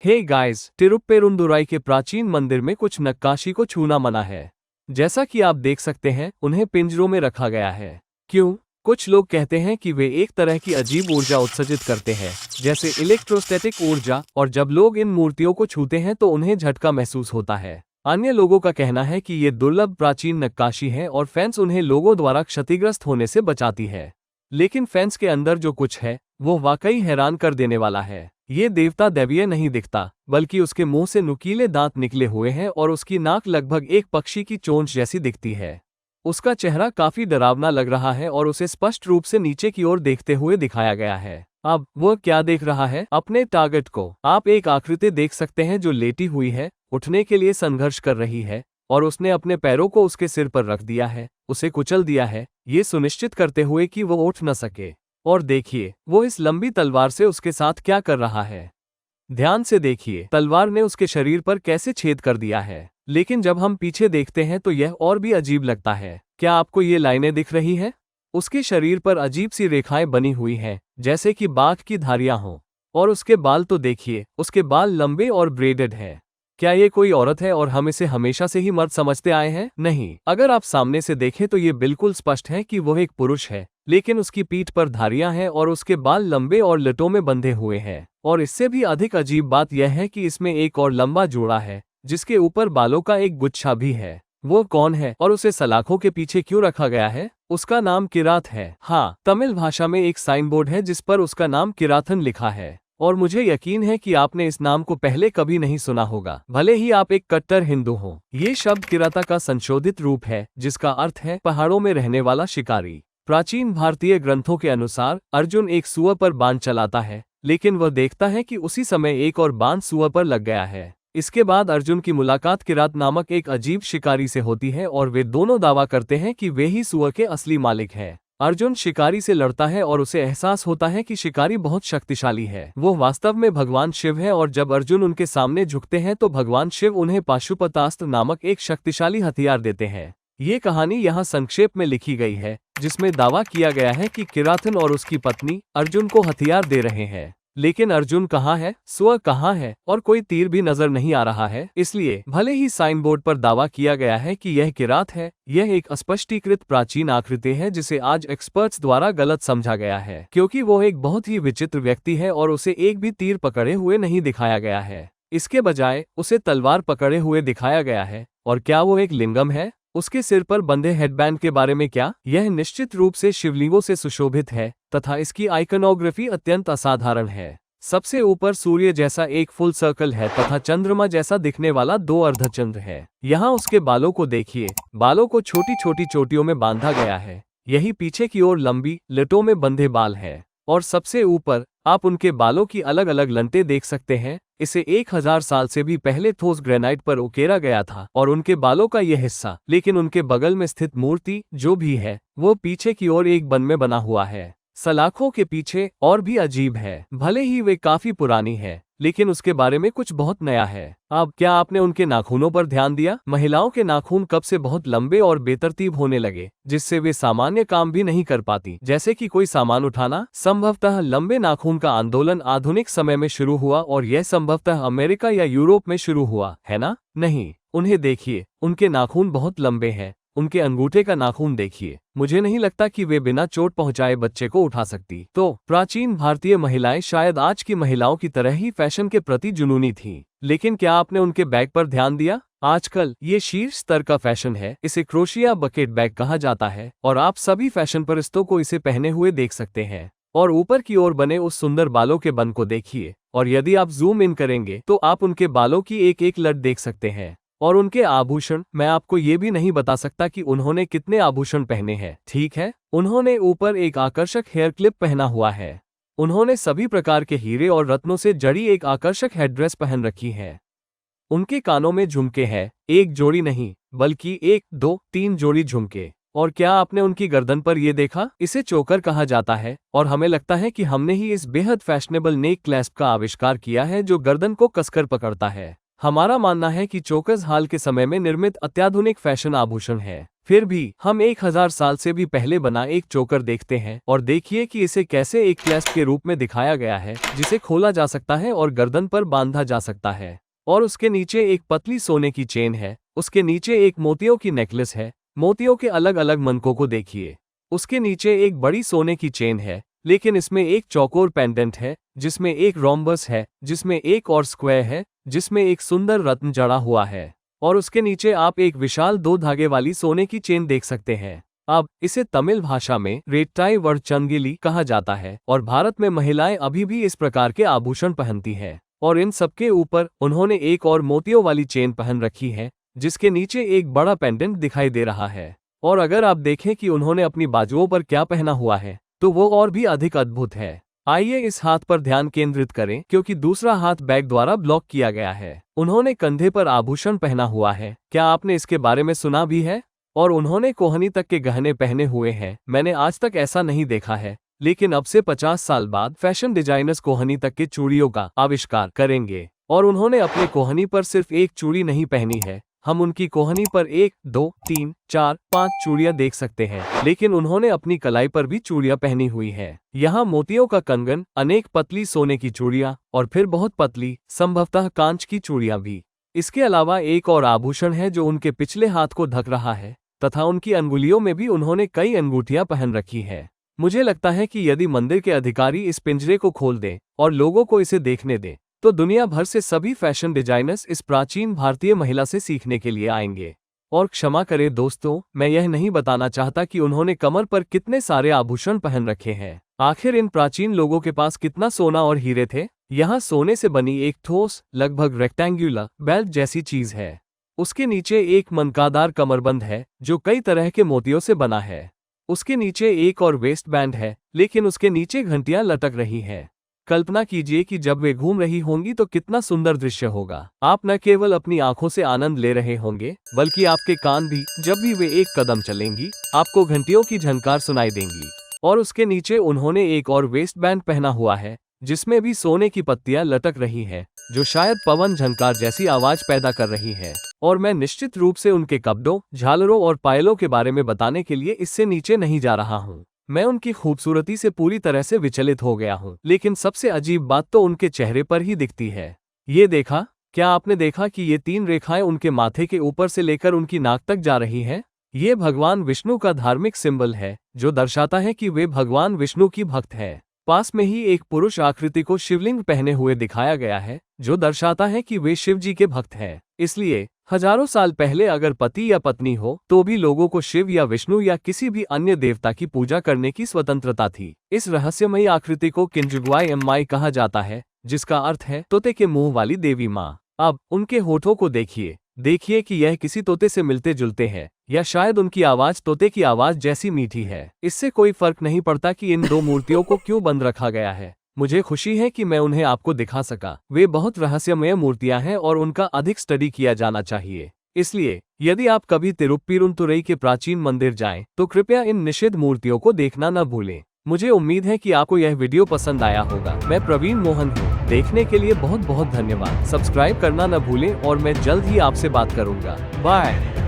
Hey guys, तिरुप्पेरुंदुराई के प्राचीन मंदिर में कुछ नक्काशी को छूना मना है। जैसा कि आप देख सकते हैं, उन्हें पिंजरों में रखा गया है। क्यों? कुछ लोग कहते हैं कि वे एक तरह की अजीब ऊर्जा उत्सर्जित करते हैं, जैसे इलेक्ट्रोस्टैटिक ऊर्जा, और जब लोग इन मूर्तियों को छूते हैं तो उन्हें झटका महसूस होता है। अन्य लोगों का कहना है कि ये दुर्लभ प्राचीन नक्काशी है और फैंस उन्हें लोगों द्वारा क्षतिग्रस्त होने से बचाती है। लेकिन फैंस के अंदर जो कुछ है वो वाकई हैरान कर देने वाला है। ये देवता दैवीय नहीं दिखता, बल्कि उसके मुंह से नुकीले दांत निकले हुए हैं और उसकी नाक लगभग एक पक्षी की चोंच जैसी दिखती है। उसका चेहरा काफी डरावना लग रहा है और उसे स्पष्ट रूप से नीचे की ओर देखते हुए दिखाया गया है। अब वह क्या देख रहा है? अपने टारगेट को। आप एक आकृति देख सकते हैं जो लेटी हुई है, उठने के लिए संघर्ष कर रही है, और उसने अपने पैरों को उसके सिर पर रख दिया है, उसे कुचल दिया है, ये सुनिश्चित करते हुए कि वो उठ न सके। और देखिए, वो इस लंबी तलवार से उसके साथ क्या कर रहा है। ध्यान से देखिए, तलवार ने उसके शरीर पर कैसे छेद कर दिया है। लेकिन जब हम पीछे देखते हैं तो यह और भी अजीब लगता है। क्या आपको ये लाइनें दिख रही हैं? उसके शरीर पर अजीब सी रेखाएं बनी हुई हैं, जैसे कि बाघ की धारियां हों। और उसके बाल तो देखिए, उसके बाल लंबे और ब्रेडेड हैं। क्या ये कोई औरत है और हम इसे हमेशा से ही मर्द समझते आए हैं? नहीं, अगर आप सामने से देखें तो ये बिल्कुल स्पष्ट है कि वह एक पुरुष है, लेकिन उसकी पीठ पर धारियां हैं और उसके बाल लंबे और लटों में बंधे हुए हैं। और इससे भी अधिक अजीब बात यह है कि इसमें एक और लंबा जोड़ा है, जिसके ऊपर बालों का एक गुच्छा भी है। वो कौन है और उसे सलाखों के पीछे क्यों रखा गया है? उसका नाम किरात है। हाँ, तमिल भाषा में एक साइन बोर्ड है जिस पर उसका नाम किराथन लिखा है। और मुझे यकीन है कि आपने इस नाम को पहले कभी नहीं सुना होगा, भले ही आप एक कट्टर हिंदू हो। ये शब्द किराता का संशोधित रूप है, जिसका अर्थ है पहाड़ों में रहने वाला शिकारी। प्राचीन भारतीय ग्रंथों के अनुसार अर्जुन एक सुअर पर बाण चलाता है, लेकिन वह देखता है कि उसी समय एक और बाण सुअर पर लग गया है। इसके बाद अर्जुन की मुलाकात किरात नामक एक अजीब शिकारी से होती है और वे दोनों दावा करते हैं कि वे ही सुअर के असली मालिक हैं। अर्जुन शिकारी से लड़ता है और उसे एहसास होता है कि शिकारी बहुत शक्तिशाली है। वो वास्तव में भगवान शिव है, और जब अर्जुन उनके सामने झुकते हैं तो भगवान शिव उन्हें पाशुपतास्त्र नामक एक शक्तिशाली हथियार देते हैं। ये कहानी यहाँ संक्षेप में लिखी गई है, जिसमें दावा किया गया है कि किरातन और उसकी पत्नी अर्जुन को हथियार दे रहे हैं। लेकिन अर्जुन कहाँ है, सुअर कहाँ है, और कोई तीर भी नजर नहीं आ रहा है। इसलिए भले ही साइन बोर्ड पर दावा किया गया है कि यह किरात है, यह एक अस्पष्टीकृत प्राचीन आकृति है जिसे आज एक्सपर्ट्स द्वारा गलत समझा गया है, क्योंकि वो एक बहुत ही विचित्र व्यक्ति है और उसे एक भी तीर पकड़े हुए नहीं दिखाया गया है। इसके बजाय उसे तलवार पकड़े हुए दिखाया गया है। और क्या वो एक लिंगम है? उसके सिर पर बंधे हेडबैंड के बारे में क्या? यह निश्चित रूप से शिवलिंगों से सुशोभित है तथा इसकी आइकनोग्राफी अत्यंत असाधारण है। सबसे ऊपर सूर्य जैसा एक फुल सर्कल है तथा चंद्रमा जैसा दिखने वाला दो अर्धचंद्र है। यहाँ उसके बालों को देखिए, बालों को छोटी छोटी चोटियों में बांधा गया है। यही पीछे की ओर लंबी लटों में बंधे बाल है। और सबसे ऊपर आप उनके बालों की अलग अलग लंटें देख सकते हैं। इसे 1000 साल से भी पहले ठोस ग्रेनाइट पर उकेरा गया था और उनके बालों का यह हिस्सा, लेकिन उनके बगल में स्थित मूर्ति जो भी है वो पीछे की ओर एक बन में बना हुआ है। सलाखों के पीछे और भी अजीब है। भले ही वे काफी पुरानी है, लेकिन उसके बारे में कुछ बहुत नया है। अब क्या आपने उनके नाखूनों पर ध्यान दिया? महिलाओं के नाखून कब से बहुत लंबे और बेतरतीब होने लगे, जिससे वे सामान्य काम भी नहीं कर पाती, जैसे कि कोई सामान उठाना। संभवतः लंबे नाखून का आंदोलन आधुनिक समय में शुरू हुआ और यह संभवतः अमेरिका या यूरोप में शुरू हुआ, है ना? नहीं, उन्हें देखिए, उनके नाखून बहुत लंबे हैं। उनके अंगूठे का नाखून देखिए। मुझे नहीं लगता कि वे बिना चोट पहुंचाए बच्चे को उठा सकती। तो प्राचीन भारतीय महिलाएं शायद आज की महिलाओं की तरह ही फैशन के प्रति जुनूनी थीं। लेकिन क्या आपने उनके बैग पर ध्यान दिया? आजकल ये शीर्ष स्तर का फैशन है। इसे क्रोशिया बकेट बैग कहा जाता है और आप सभी फैशन परिस्तों को इसे पहने हुए देख सकते हैं। और ऊपर की ओर बने उस सुंदर बालों के बन को देखिए, और यदि आप जूम इन करेंगे तो आप उनके बालों की एक एक लट देख सकते हैं। और उनके आभूषण, मैं आपको ये भी नहीं बता सकता कि उन्होंने कितने आभूषण पहने हैं। ठीक है, उन्होंने ऊपर एक आकर्षक हेयर क्लिप पहना हुआ है। उन्होंने सभी प्रकार के हीरे और रत्नों से जड़ी एक आकर्षक हेडड्रेस पहन रखी है। उनके कानों में झुमके हैं, एक जोड़ी नहीं बल्कि 1, 2, 3 जोड़ी झुमके। और क्या आपने उनकी गर्दन पर ये देखा? इसे चोकर कहा जाता है और हमें लगता है कि हमने ही इस बेहद फैशनेबल नेक क्लैस्प का आविष्कार किया है जो गर्दन को कसकर पकड़ता है। हमारा मानना है कि चोकर्स हाल के समय में निर्मित अत्याधुनिक फैशन आभूषण है। फिर भी हम 1000 साल से भी पहले बना एक चोकर देखते हैं और देखिए कि इसे कैसे एक क्लैस्प के रूप में दिखाया गया है, जिसे खोला जा सकता है और गर्दन पर बांधा जा सकता है। और उसके नीचे एक पतली सोने की चेन है, उसके नीचे एक मोतियों की नेकलेस है, मोतियों के अलग अलग मनकों को देखिए। उसके नीचे एक बड़ी सोने की चेन है, लेकिन इसमें एक चौकोर पेंडेंट है, जिसमें एक रोम्बस है, जिसमें एक और स्क्वायर है, जिसमें एक सुंदर रत्न जड़ा हुआ है। और उसके नीचे आप एक विशाल 2 धागे वाली सोने की चेन देख सकते हैं। अब इसे तमिल भाषा में रेट्टाई वरचंगिली कहा जाता है और भारत में महिलाएं अभी भी इस प्रकार के आभूषण पहनती हैं। और इन सबके ऊपर उन्होंने एक और मोतियों वाली चेन पहन रखी है, जिसके नीचे एक बड़ा पेंडेंट दिखाई दे रहा है। और अगर आप देखें कि उन्होंने अपनी बाजुओं पर क्या पहना हुआ है, तो वो और भी अधिक अद्भुत है। आइए इस हाथ पर ध्यान केंद्रित करें, क्योंकि दूसरा हाथ बैग द्वारा ब्लॉक किया गया है। उन्होंने कंधे पर आभूषण पहना हुआ है, क्या आपने इसके बारे में सुना भी है? और उन्होंने कोहनी तक के गहने पहने हुए हैं। मैंने आज तक ऐसा नहीं देखा है, लेकिन अब से 50 साल बाद फैशन डिजाइनर्स कोहनी तक के चूड़ियों का आविष्कार करेंगे। और उन्होंने अपने कोहनी पर सिर्फ एक चूड़ी नहीं पहनी है, हम उनकी कोहनी पर 1, 2, 3, 4, 5 चूड़ियां देख सकते हैं, लेकिन उन्होंने अपनी कलाई पर भी चूड़ियां पहनी हुई है। यहाँ मोतियों का कंगन, अनेक पतली सोने की चूड़ियां और फिर बहुत पतली, संभवतः कांच की चूड़ियां भी। इसके अलावा एक और आभूषण है जो उनके पिछले हाथ को ढक रहा है, तथा उनकी अंगुलियों में भी उन्होंने कई अंगूठियां पहन रखी है। मुझे लगता है कि यदि मंदिर के अधिकारी इस पिंजरे को खोल दें और लोगों को इसे देखने दें, तो दुनिया भर से सभी फैशन डिजाइनर्स इस प्राचीन भारतीय महिला से सीखने के लिए आएंगे। और क्षमा करें दोस्तों, मैं यह नहीं बताना चाहता कि उन्होंने कमर पर कितने सारे आभूषण पहन रखे हैं। आखिर इन प्राचीन लोगों के पास कितना सोना और हीरे थे? यहाँ सोने से बनी एक ठोस, लगभग रेक्टेंगुलर बेल्ट जैसी चीज है। उसके नीचे एक मनकादार कमरबंद है, जो कई तरह के मोतियों से बना है। उसके नीचे एक और वेस्ट बैंड है, लेकिन उसके नीचे घंटियां लटक रही हैं। कल्पना कीजिए कि जब वे घूम रही होंगी तो कितना सुंदर दृश्य होगा। आप न केवल अपनी आंखों से आनंद ले रहे होंगे, बल्कि आपके कान भी, जब भी वे एक कदम चलेंगी, आपको घंटियों की झनकार सुनाई देंगी। और उसके नीचे उन्होंने एक और वेस्ट बैंड पहना हुआ है, जिसमें भी सोने की पत्तियां लटक रही हैं, जो शायद पवन झनकार जैसी आवाज पैदा कर रही है। और मैं निश्चित रूप से उनके कपड़ों, झालरों और पायलों के बारे में बताने के लिए इससे नीचे नहीं जा रहा हूँ। मैं उनकी खूबसूरती से पूरी तरह से विचलित हो गया हूँ, लेकिन सबसे अजीब बात तो उनके चेहरे पर ही दिखती है। ये देखा, क्या आपने देखा कि ये 3 रेखाएं उनके माथे के ऊपर से लेकर उनकी नाक तक जा रही हैं? ये भगवान विष्णु का धार्मिक सिंबल है, जो दर्शाता है कि वे भगवान विष्णु की भक्त है। पास में ही एक पुरुष आकृति को शिवलिंग पहने हुए दिखाया गया है, जो दर्शाता है कि वे शिव जी के भक्त हैं। इसलिए हजारों साल पहले अगर पति या पत्नी हो, तो भी लोगों को शिव या विष्णु या किसी भी अन्य देवता की पूजा करने की स्वतंत्रता थी। इस रहस्यमयी आकृति को किंजुगवाई कहा जाता है, जिसका अर्थ है तोते के मुंह वाली देवी माँ। अब उनके होठों को देखिए कि यह किसी तोते से मिलते जुलते हैं, या शायद उनकी आवाज तोते की आवाज जैसी मीठी है। इससे कोई फर्क नहीं पड़ता कि इन 2 मूर्तियों को क्यों बंद रखा गया है। मुझे खुशी है कि मैं उन्हें आपको दिखा सका। वे बहुत रहस्यमय मूर्तियां हैं और उनका अधिक स्टडी किया जाना चाहिए। इसलिए यदि आप कभी तिरुप्पीरुंतुरई के प्राचीन मंदिर जाएं, तो कृपया इन निषिद्ध मूर्तियों को देखना न भूलें। मुझे उम्मीद है कि आपको यह वीडियो पसंद आया होगा। मैं प्रवीण मोहन हूँ। देखने के लिए बहुत बहुत धन्यवाद। सब्सक्राइब करना न भूलें और मैं जल्द ही आपसे बात करूंगा। बाय।